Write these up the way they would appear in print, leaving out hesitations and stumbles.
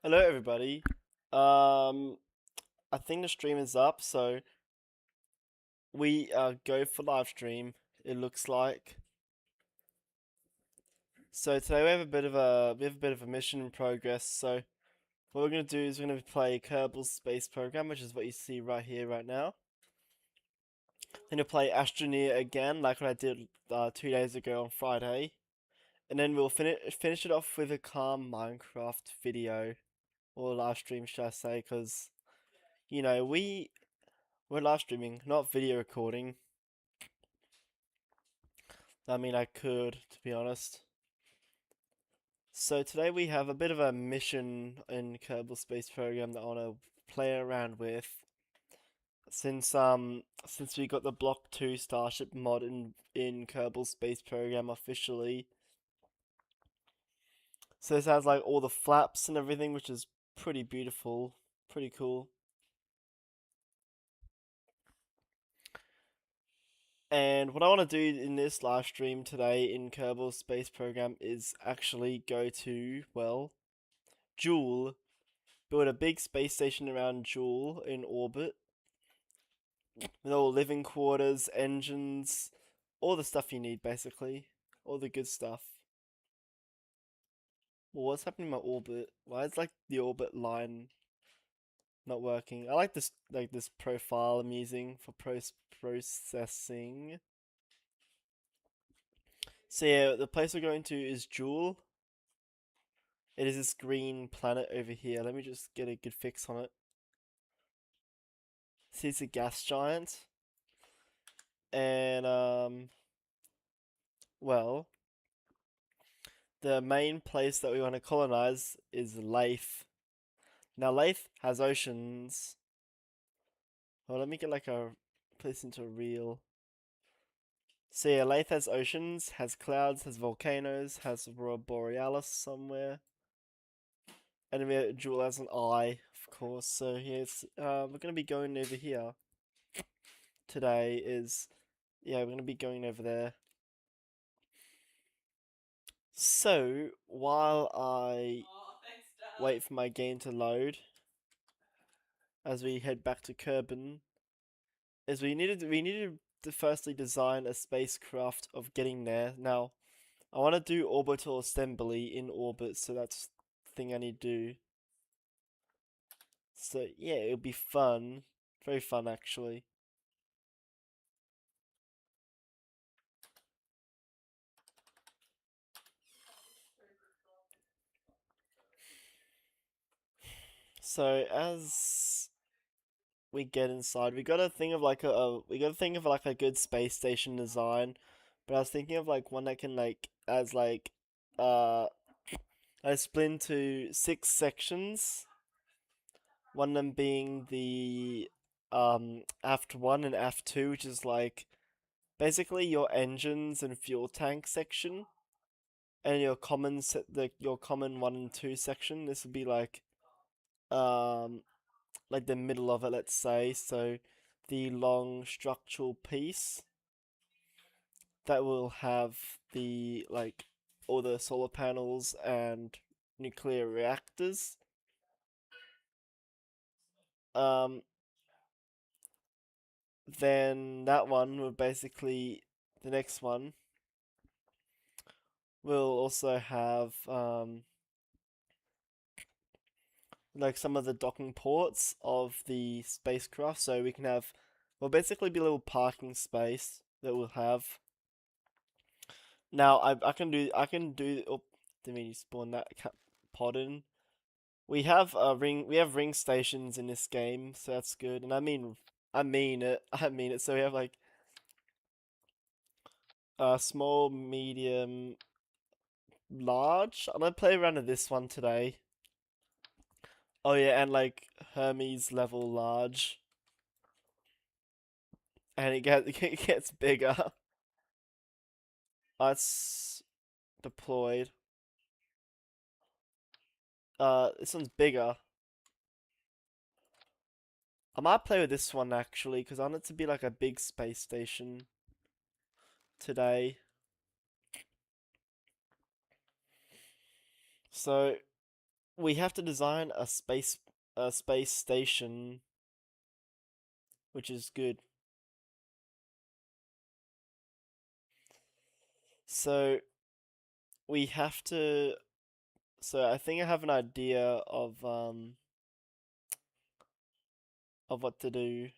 Hello, everybody. Um, I think the stream is up, so we go for live stream. It looks like. So today we have a bit of a mission in progress. So what we're gonna do is we're gonna play Kerbal Space Program, which is what you see right here, right now. Then you'll play Astroneer again, like what I did 2 days ago on Friday, and then we'll finish it off with a calm Minecraft video or live stream, should I say? Because we're live streaming, not video recording. I mean, I could, to be honest. So today we have a bit of a mission in Kerbal Space Program that I want to play around with. Since we got the Block 2 Starship mod in Kerbal Space Program officially. So this has like all the flaps and everything, which is pretty beautiful, pretty cool. And what I want to do in this live stream today in Kerbal Space Program is actually go to, well, Joule. Build a big space station around Joule in orbit with all living quarters, engines, all the stuff you need basically. All the good stuff. Well, what's happening in my orbit? Why is like the orbit line not working? I like this profile I'm using for processing. So yeah, the place we're going to is Joule. It is this green planet over here. Let me just get a good fix on it. See, it's a gas giant. And well, the main place that we want to colonize is Lathe. Now, Lathe has oceans. Well, let me get like a place into a real. So yeah, Lathe has oceans, has clouds, has volcanoes, has Aurora Borealis somewhere. And we Jewel has an eye, of course. So yes, we're gonna be going over here today. We're gonna be going over there. So while I wait for my game to load, as we head back to Kerbin, is we needed to firstly design a spacecraft of getting there. Now, I want to do orbital assembly in orbit, so that's the thing I need to do. So yeah, it'll be fun, very fun actually. So as we get inside. We gotta think of like we gotta think of like a good space station design. But I was thinking of like one that can like as like uh I split into six sections. One of them being the aft one and aft two, which is like basically your engines and fuel tank section, and your your common one and two section. This would be um like the middle of it, let's say. So the long structural piece that will have the like all the solar panels and nuclear reactors. Um, then that one will basically the next one will also have like some of the docking ports of the spacecraft, so we can have well basically be a little parking space that we'll have. Now I can do oh didn't mean you spawn that pod in. We have ring stations in this game, so that's good. And I mean it. I mean it. So we have like small, medium, large. I'm gonna play around with this one today. Oh yeah, and like Hermes level large. And it gets bigger. It's deployed. This one's bigger. I might play with this one actually, because I want it to be like a big space station today. So we have to design a space station, which is good. So we have to. So I think I have an idea of what to do.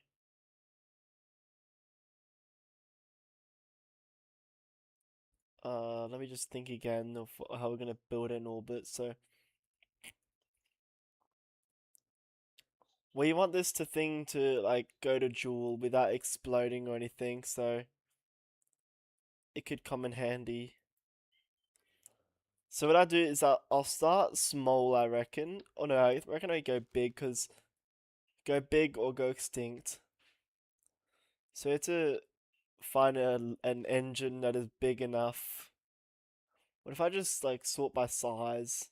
Let me just think again of how we're gonna build it in orbit. So we want this thing to like go to Joule without exploding or anything, so it could come in handy. So what I do is I'll start small, I reckon. Oh no, I reckon I go big because go big or go extinct. So it's a find an engine that is big enough. What if I just like sort by size?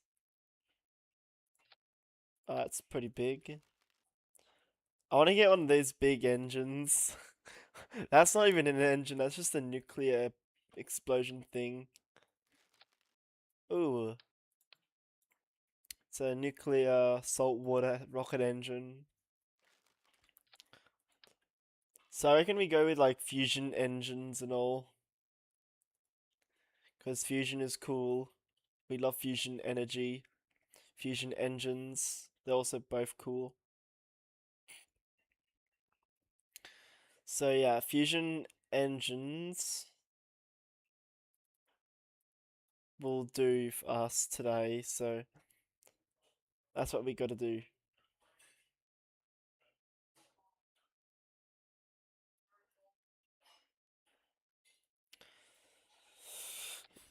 It's pretty big. I want to get one of these big engines. That's not even an engine, that's just a nuclear explosion thing. Ooh, it's a nuclear saltwater rocket engine. So I reckon we go with like fusion engines and all. Because fusion is cool. We love fusion energy. Fusion engines, they're also both cool. So yeah, fusion engines will do for us today. So that's what we got to do.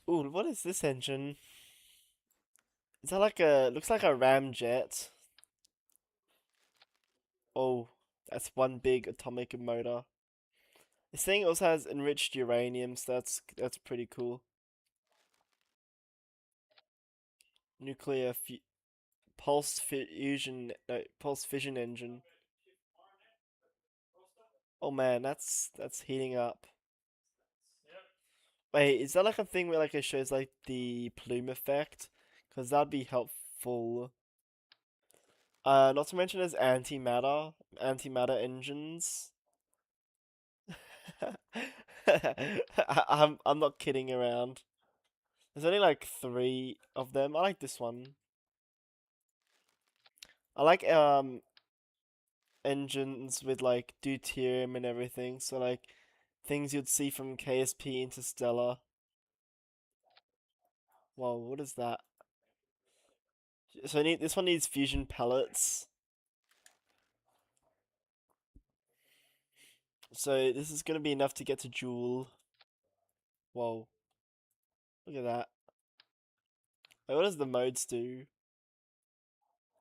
Ooh, what is this engine? Is that like looks like a ramjet? Oh, that's one big atomic motor. This thing also has enriched uranium, so that's pretty cool. Nuclear pulse fission engine. Oh man, that's heating up. Wait, is that like a thing where like it shows like the plume effect? Because that'd be helpful. Not to mention there's antimatter engines. I'm not kidding around. There's only like three of them. I like this one. I like engines with like deuterium and everything. So like things you'd see from KSP Interstellar. Well, what is that? So this one needs fusion pellets. So this is gonna be enough to get to Joule. Whoa, look at that. Wait, what does the modes do?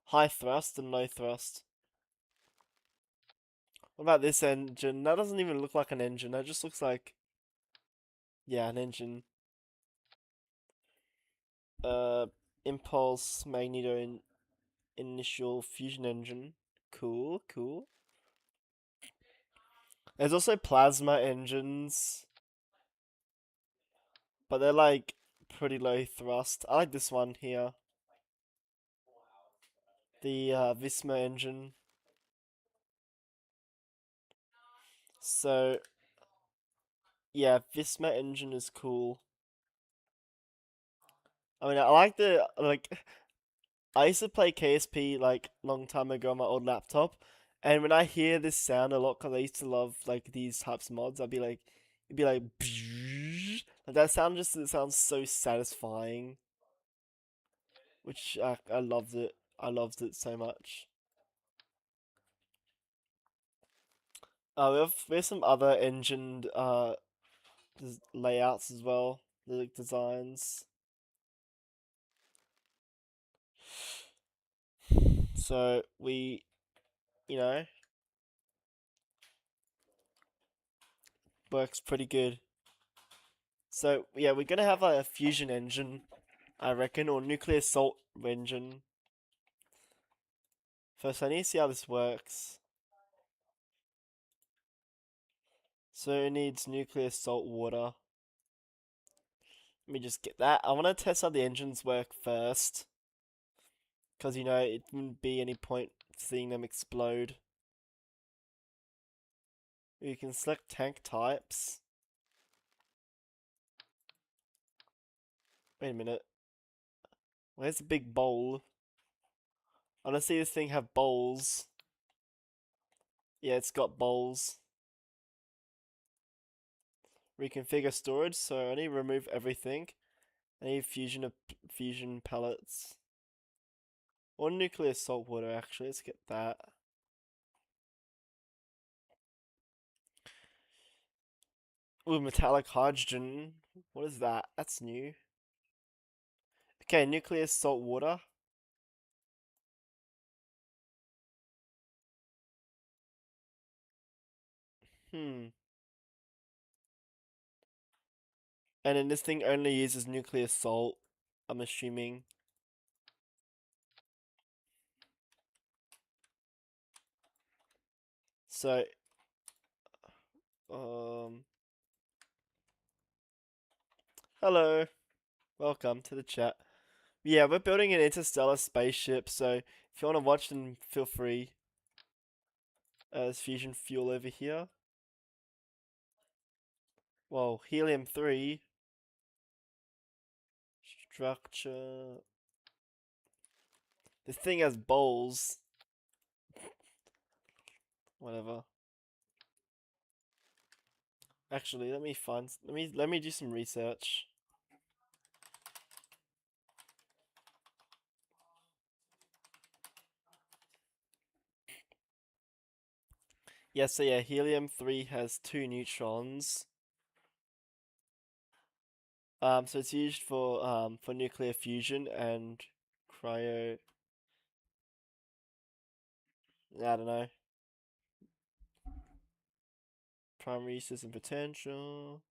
High thrust and low thrust. What about this engine? That doesn't even look like an engine. That just looks like, yeah, an engine. Uh, impulse magneto initial fusion engine. Cool, cool. There's also plasma engines, but they're like pretty low thrust. I like this one here. The Visma engine. So yeah, Visma engine is cool. I mean, I like the like. I used to play KSP like long time ago on my old laptop, and when I hear this sound a lot, because I used to love like these types of mods, it'd be like, like that sound just it sounds so satisfying, which I loved it. I loved it so much. We have some other engined layouts as well, the like, designs. So you know, works pretty good. So yeah, we're gonna have a fusion engine, I reckon, or nuclear salt engine. First, I need to see how this works. So it needs nuclear salt water. Let me just get that. I want to test how the engines work first, because it wouldn't be any point seeing them explode. You can select tank types. Wait a minute. Where's the big bowl? I want to see this thing have bowls. Yeah, it's got bowls. Reconfigure storage, so I need to remove everything. I need fusion pellets. Or nuclear salt water, actually. Let's get that. Ooh, metallic hydrogen. What is that? That's new. Okay, nuclear salt water. Hmm. And then this thing only uses nuclear salt, I'm assuming. So, um, hello. Welcome to the chat. Yeah, we're building an interstellar spaceship, so if you want to watch, then feel free. There's fusion fuel over here. Well, helium-3. Structure. This thing has bowls. Whatever. Actually, let me do some research. Yeah, so yeah, helium-3 has 2 neutrons. So it's used for nuclear fusion and cryo. I don't know. Primary system potential.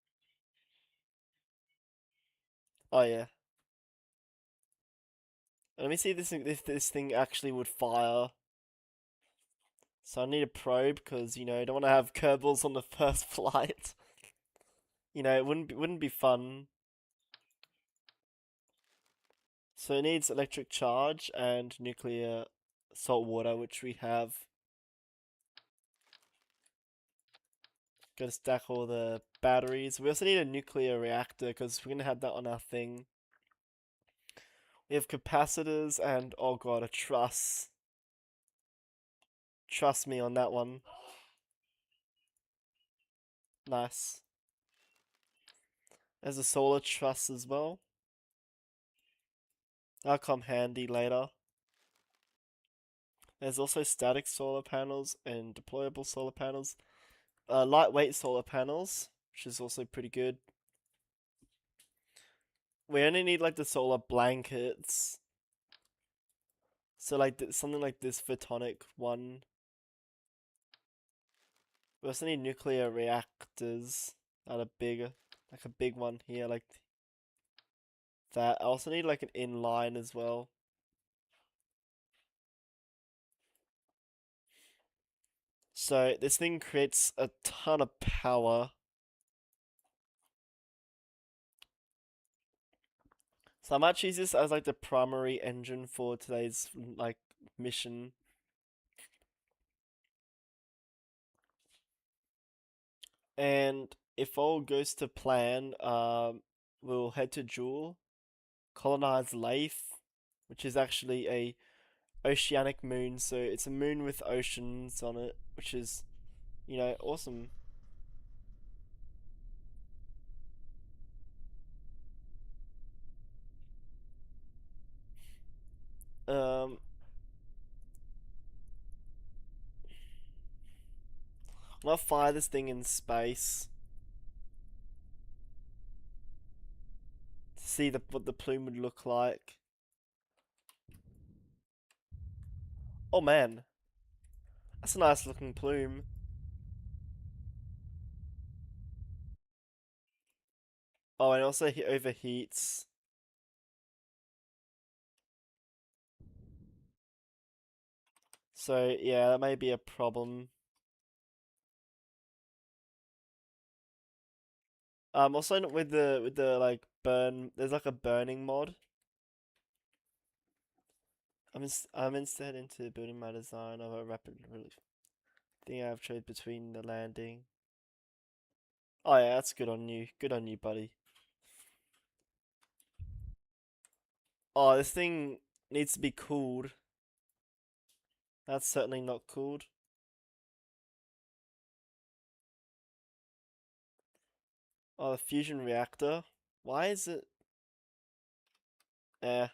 Oh yeah. Let me see if this thing actually would fire. So I need a probe because I don't want to have Kerbals on the first flight. It wouldn't be fun. So it needs electric charge and nuclear salt water, which we have. Gotta stack all the batteries. We also need a nuclear reactor because we're gonna have that on our thing. We have capacitors and, oh god, a truss. Trust me on that one. Nice. There's a solar truss as well. That'll come handy later. There's also static solar panels and deployable solar panels. lightweight solar panels, which is also pretty good. We only need like the solar blankets. So like something like this photonic one. We also need nuclear reactors that are bigger, like a big one here, like that. I also need like an inline as well. So this thing creates a ton of power. So I might choose this as like the primary engine for today's like mission. And if all goes to plan, we'll head to Jewel, colonize Leith, which is actually a oceanic moon. So it's a moon with oceans on it, which is, awesome. Um, I'm gonna fire this thing in space to see what the plume would look like. Oh man, that's a nice looking plume. Oh, and also he overheats. So yeah, that may be a problem. Also with the like burn, there's like a burning mod. I'm instead into building my design of a rapid relief thing I've chose between the landing. Oh yeah, that's good on you. Good on you, buddy. Oh, this thing needs to be cooled. That's certainly not cooled. Oh, the fusion reactor. Why is it? Eh.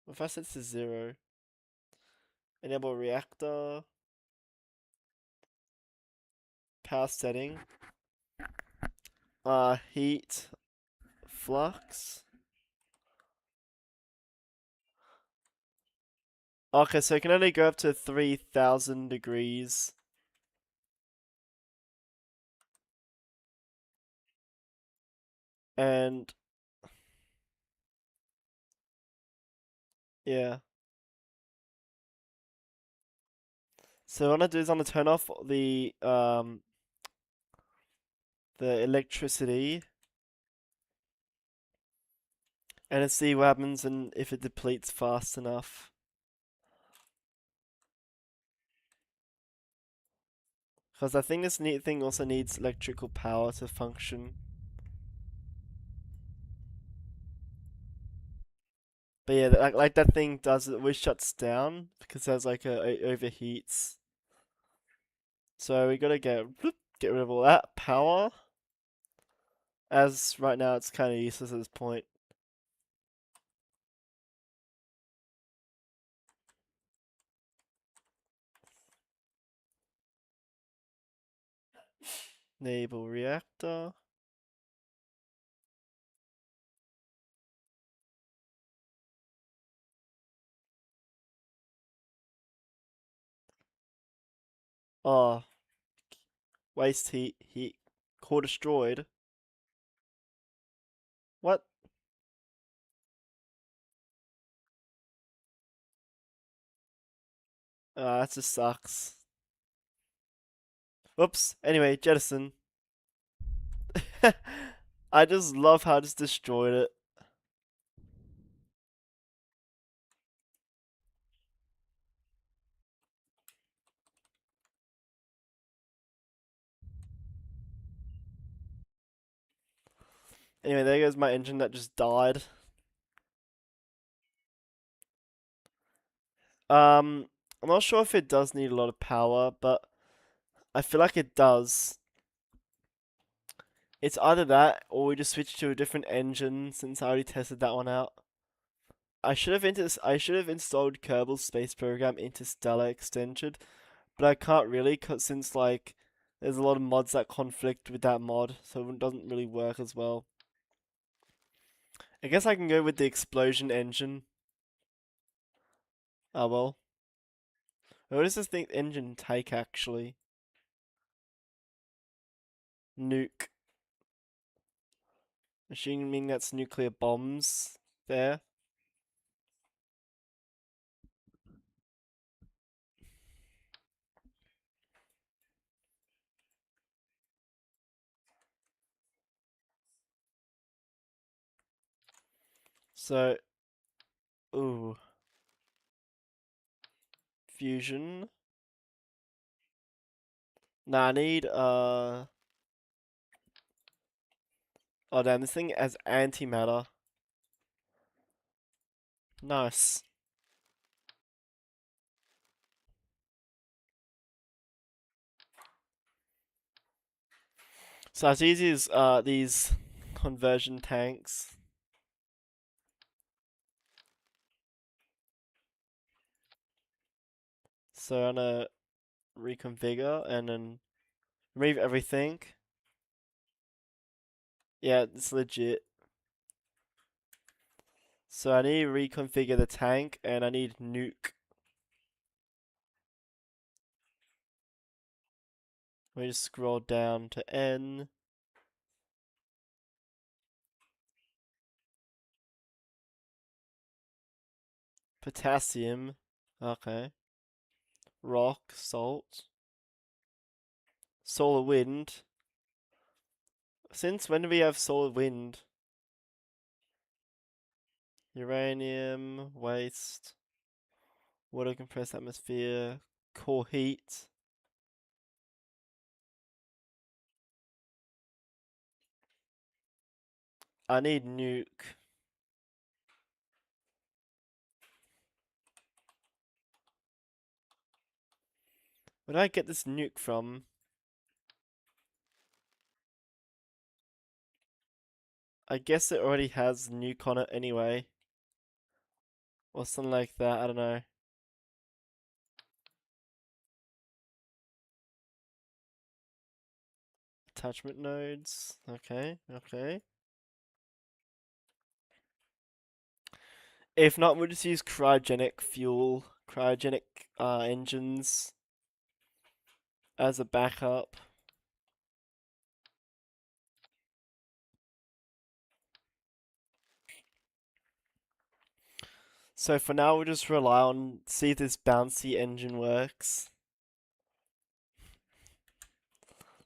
If I set to 0, enable reactor, power setting, heat, flux. Okay, so it can only go up to 3,000 degrees. And yeah. So what I want to do is I'm gonna turn off the electricity and let's see what happens and if it depletes fast enough. Because I think this neat thing also needs electrical power to function. But yeah, like that thing does it always shuts down because there's like it overheats. So we gotta get rid of all that power. As right now it's kind of useless at this point. Enable reactor. Oh, waste heat core destroyed. What? That just sucks. Oops. Anyway, jettison. I just love how I just destroyed it. Anyway, there goes my engine that just died. I'm not sure if it does need a lot of power, but I feel like it does. It's either that or we just switch to a different engine since I already tested that one out. I should have installed Kerbal Space Program Interstellar extension, but I can't really, since like there's a lot of mods that conflict with that mod, so it doesn't really work as well. I guess I can go with the explosion engine. Oh well. What does this thing engine take actually? Nuke. Assuming that's nuclear bombs there. So, ooh, fusion. Nah, I need oh damn, this thing has antimatter. Nice. So as easy as these conversion tanks. So I'm gonna reconfigure and then remove everything. Yeah, it's legit. So I need to reconfigure the tank and I need nuke. Let me just scroll down to N. Potassium. Okay. Rock, salt. Solar wind. Since when do we have solar wind? Uranium, waste, water compressed atmosphere, core heat. I need nuke. Where did I get this nuke from? I guess it already has nuke on it anyway. Or something like that, I don't know. Attachment nodes. Okay, okay. If not, we'll just use cryogenic fuel, cryogenic engines as a backup. So for now, we'll just rely on see if this bouncy engine works.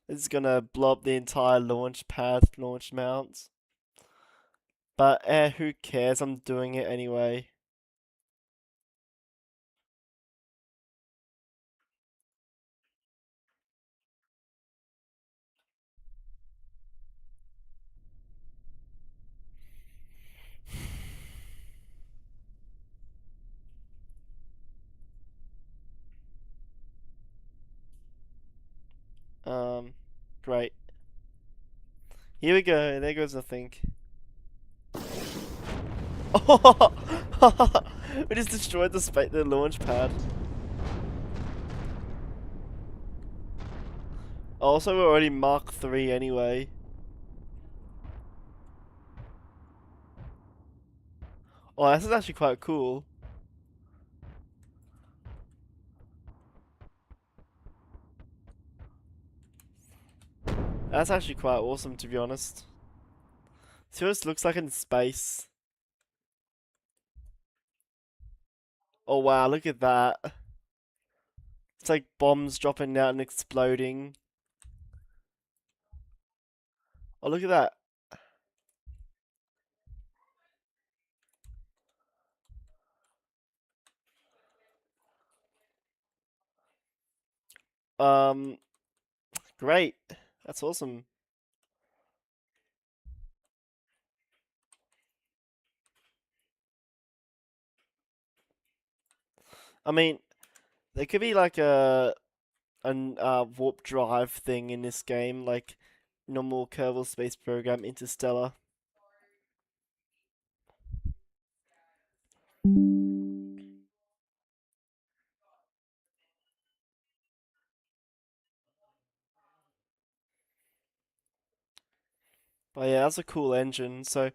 This is gonna blow up the entire launch pad, launch mount. But who cares? I'm doing it anyway. Um, great. Here we go. There goes nothing. We just destroyed the launch pad. Also, we're already Mark 3 anyway. Oh, this is actually quite cool. That's actually quite awesome, to be honest. See what this looks like in space. Oh wow, look at that. It's like bombs dropping out and exploding. Oh, look at that. Um, great. That's awesome. I mean, there could be like a warp drive thing in this game, like normal Kerbal Space Program Interstellar. But yeah, that's a cool engine. So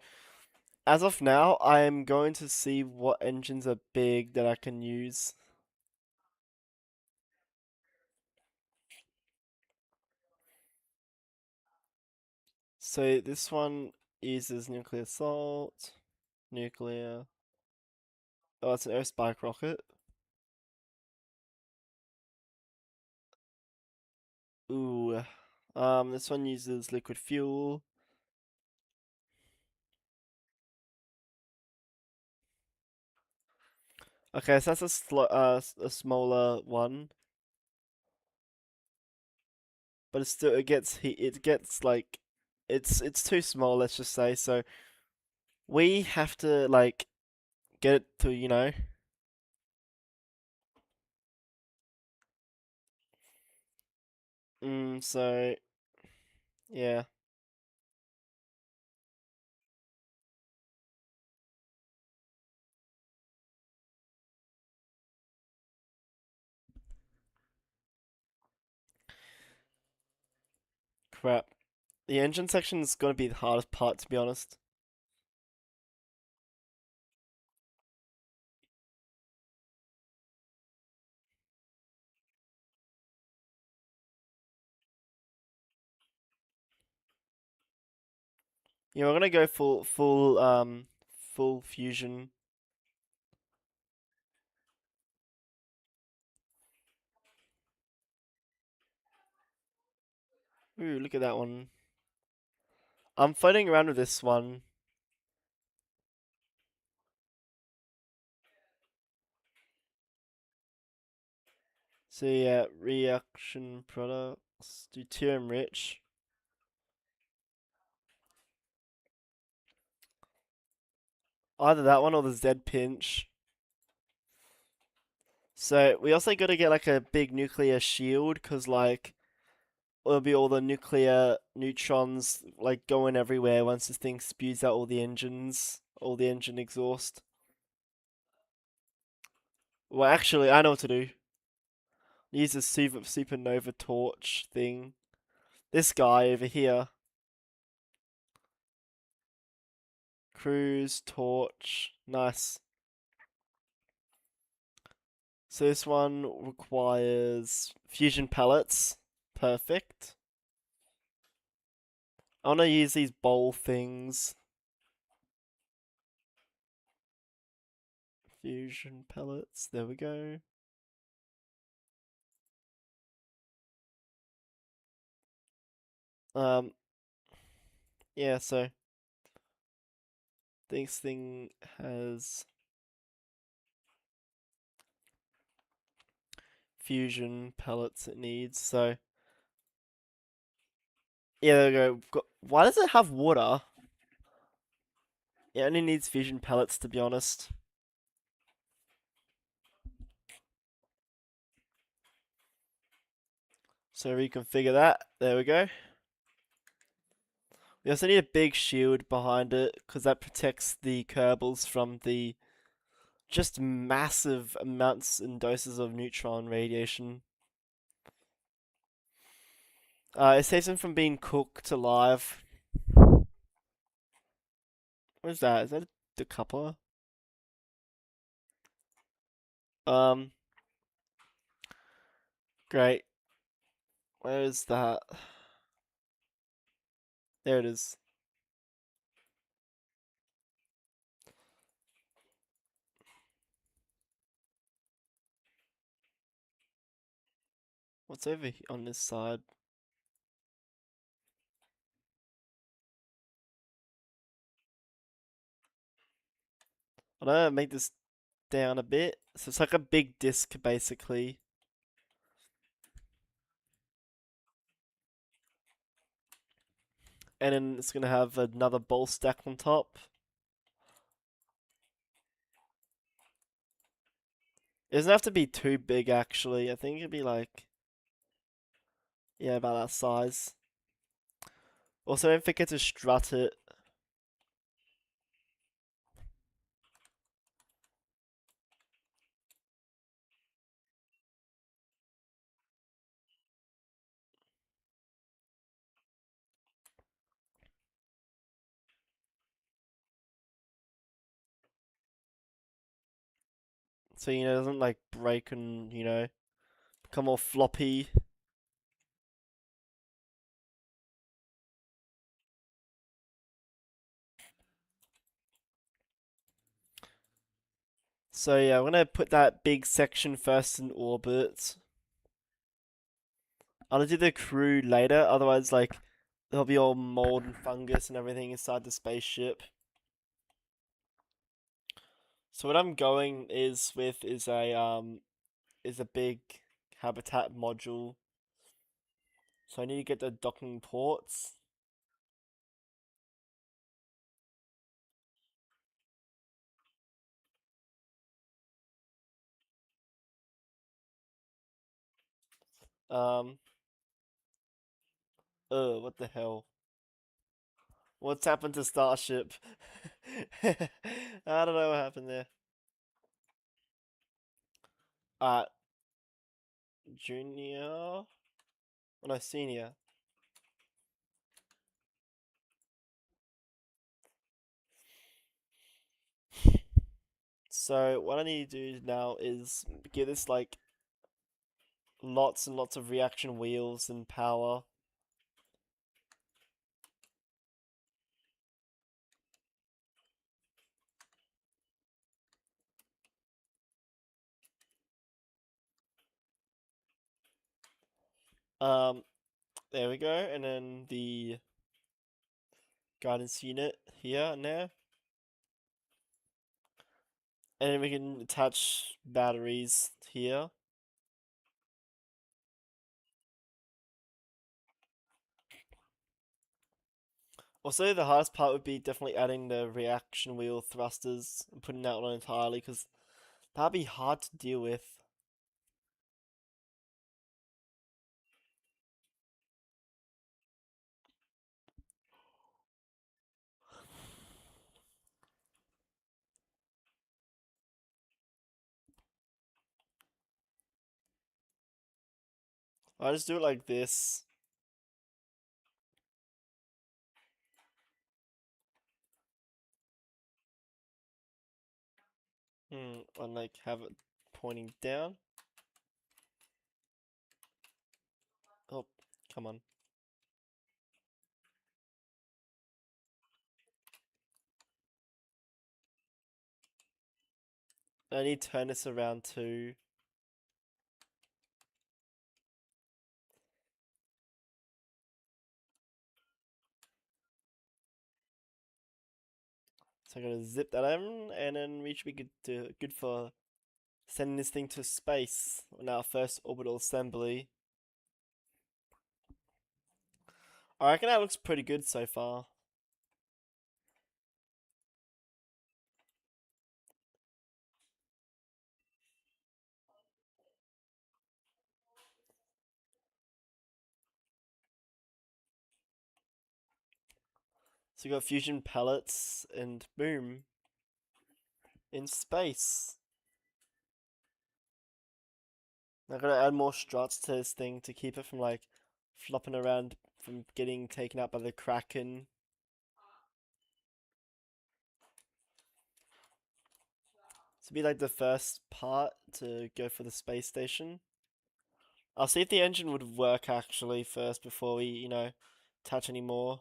as of now, I am going to see what engines are big that I can use. So this one uses nuclear salt, nuclear. Oh, it's an air spike rocket. Ooh. This one uses liquid fuel. Okay, so that's a smaller one, but it's still it gets heat. It gets like it's too small. Let's just say. So we have to like get it to So yeah, crap. The engine section is gonna be the hardest part, to be honest. Yeah, we're gonna go full fusion. Ooh, look at that one. I'm floating around with this one. So yeah, reaction products, deuterium rich. Either that one or the Z pinch. So we also got to get like a big nuclear shield because like it'll be all the nuclear neutrons like going everywhere once this thing spews out all the engine exhaust. Well, actually, I know what to do. Use a supernova torch thing. This guy over here. Cruise torch. Nice. So this one requires fusion pellets. Perfect. I want to use these bowl things. Fusion pellets. There we go. Um, yeah, so this thing has fusion pellets it needs. So yeah, there we go. Why does it have water? It only needs fusion pellets to be honest. So reconfigure that. There we go. We also need a big shield behind it because that protects the Kerbals from the just massive amounts and doses of neutron radiation. It saves them from being cooked alive. What is that? Is that a decoupler? Um, great. Where is that? There it is. What's over on this side? I'm gonna make this down a bit. So it's like a big disc basically. And then it's gonna have another ball stack on top. It doesn't have to be too big actually. I think it'd be like, yeah, about that size. Also, don't forget to strut it. so it doesn't like break and become all floppy. So yeah, I'm gonna put that big section first in orbit. I'm gonna do the crew later, otherwise there'll be all mold and fungus and everything inside the spaceship. So what I'm going is a big habitat module. So I need to get the docking ports. Um, what the hell? What's happened to Starship? I don't know what happened there. Uh, Junior? Oh, no, Senior. So what I need to do now is give this lots and lots of reaction wheels and power. Um, there we go, and then the guidance unit here and there. And then we can attach batteries here. Also, the hardest part would be definitely adding the reaction wheel thrusters and putting that on entirely, because that'd be hard to deal with. I just do it like this. And have it pointing down. Oh, come on. I need to turn this around too. So I'm gonna zip that in, and then we should be good for sending this thing to space on our first orbital assembly. I reckon that looks pretty good so far. So we got fusion pellets, and boom, in space. I gotta add more struts to this thing to keep it from flopping around from getting taken out by the Kraken. This will be like the first part to go for the space station. I'll see if the engine would work actually first before we, touch any more.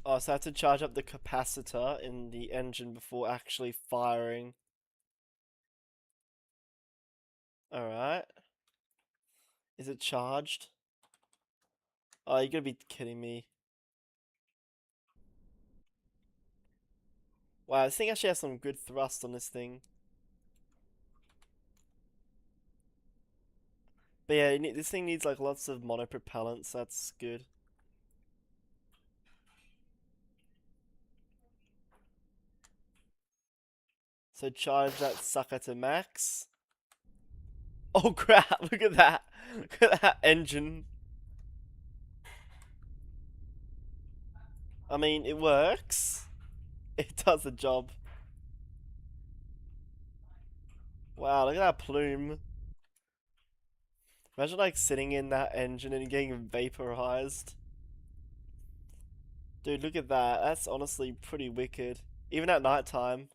Oh, so I have to charge up the capacitor in the engine before actually firing. Alright. Is it charged? Oh, you gotta be kidding me. Wow, this thing actually has some good thrust on this thing. But yeah, this thing needs like lots of monopropellants. That's good. So charge that sucker to max. Oh crap! Look at that! Look at that engine. I mean, it works. It does the job. Wow, look at that plume. Imagine like sitting in that engine and getting vaporized. Dude, look at that. That's honestly pretty wicked. Even at night time.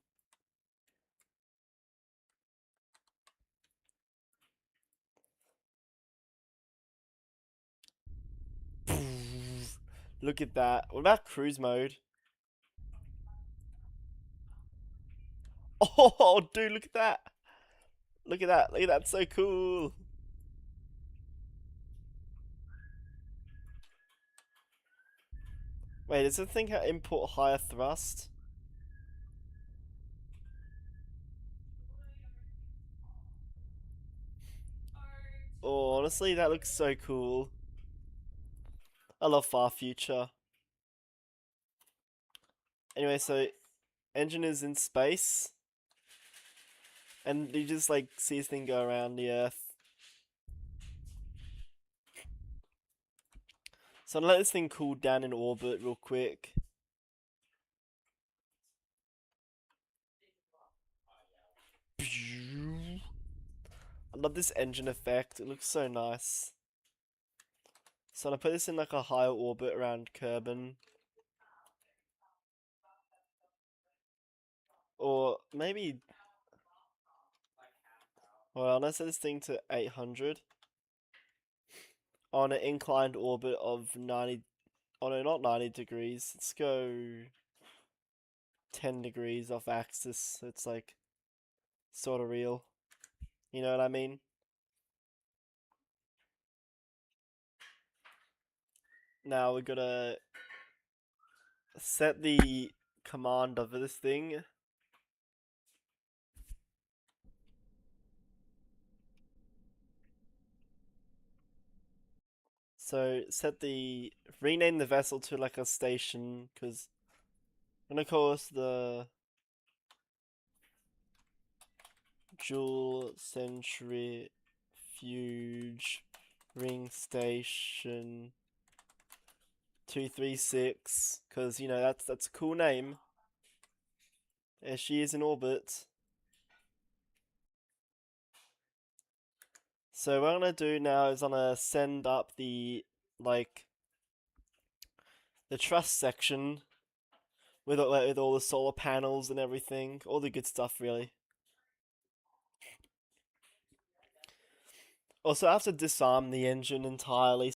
Look at that. What about cruise mode? Oh, dude, look at that. Look at that. Look at that. So cool. Wait, does it think how import higher thrust? Oh, honestly, that looks so cool. I love Far Future. Anyway, so engine is in space, and you just like see this thing go around the Earth. So I'm gonna let this thing cool down in orbit real quick. I love this engine effect. It looks so nice. So I'm gonna put this in like a higher orbit around Kerbin. Or maybe, well, I'm gonna set this thing to 800 on an inclined orbit of 90. Oh no, not 90 degrees. Let's go 10 degrees off axis. So it's like sort of real. You know what I mean? Now we gotta set the command of this thing. So rename the vessel to like a station, because I'm gonna call this the Dual Centrifuge Ring Station 236, because you know that's a cool name. There she is in orbit. So what I'm gonna do now is I'm gonna send up like the truss section with all the solar panels and everything, all the good stuff really. Also, I have to disarm the engine entirely